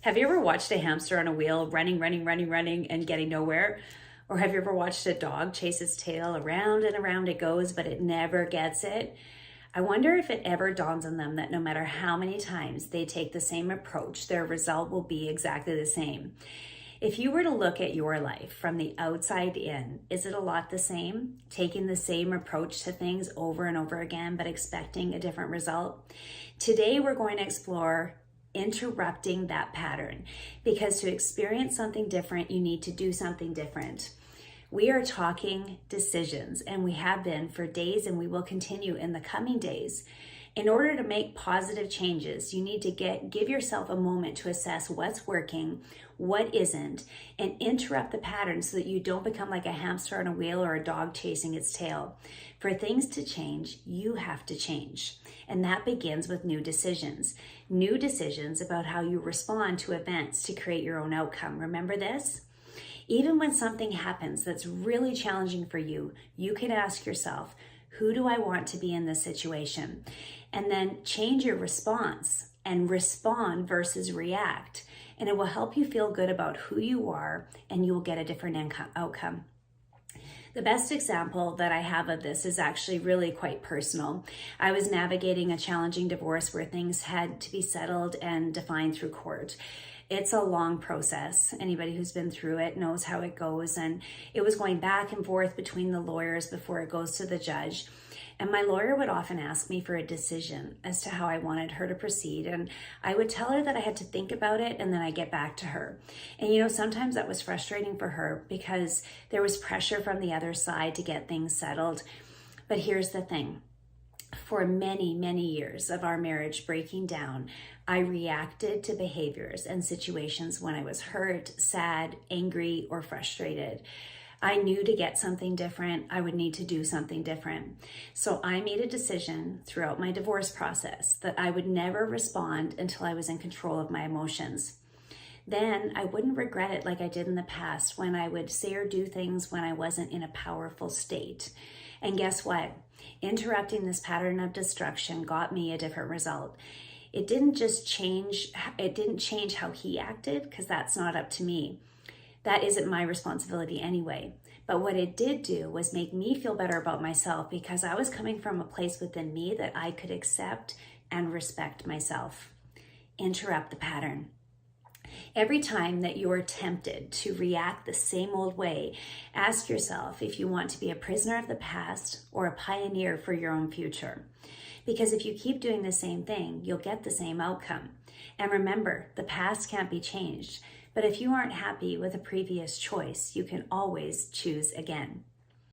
Have you ever watched a hamster on a wheel running, and getting nowhere? Or have you ever watched a dog chase its tail around and around it goes, but it never gets it? I wonder if it ever dawns on them that no matter how many times they take the same approach, their result will be exactly the same. If you were to look at your life from the outside in, is it a lot the same? Taking the same approach to things over and over again, but expecting a different result? Today, we're going to explore interrupting that pattern, because to experience something different, you need to do something different. We are talking decisions, and we have been for days, and we will continue in the coming days. In order to make positive changes, you need to give yourself a moment to assess what's working, what isn't, and interrupt the pattern so that you don't become like a hamster on a wheel or a dog chasing its tail. For things to change, you have to change. And that begins with new decisions. New decisions about how you respond to events to create your own outcome. Remember this? Even when something happens that's really challenging for you, you can ask yourself, who do I want to be in this situation? And then change your response and respond versus react. And it will help you feel good about who you are, and you will get a different outcome. The best example that I have of this is actually really quite personal. I was navigating a challenging divorce where things had to be settled and defined through court. It's a long process. Anybody who's been through it knows how it goes. And it was going back and forth between the lawyers before it goes to the judge. And my lawyer would often ask me for a decision as to how I wanted her to proceed. And I would tell her that I had to think about it, and then I'd get back to her. And sometimes that was frustrating for her because there was pressure from the other side to get things settled. But here's the thing. For many, many years of our marriage breaking down, I reacted to behaviors and situations when I was hurt, sad, angry, or frustrated. I knew to get something different, I would need to do something different. So I made a decision throughout my divorce process that I would never respond until I was in control of my emotions. Then I wouldn't regret it like I did in the past when I would say or do things when I wasn't in a powerful state. And guess what? Interrupting this pattern of destruction got me a different result. It didn't change how he acted, because that's not up to me. That isn't my responsibility anyway. But what it did do was make me feel better about myself, because I was coming from a place within me that I could accept and respect myself. Interrupt the pattern. Every time that you are tempted to react the same old way, ask yourself if you want to be a prisoner of the past or a pioneer for your own future. Because if you keep doing the same thing, you'll get the same outcome. And remember, the past can't be changed. But if you aren't happy with a previous choice, you can always choose again.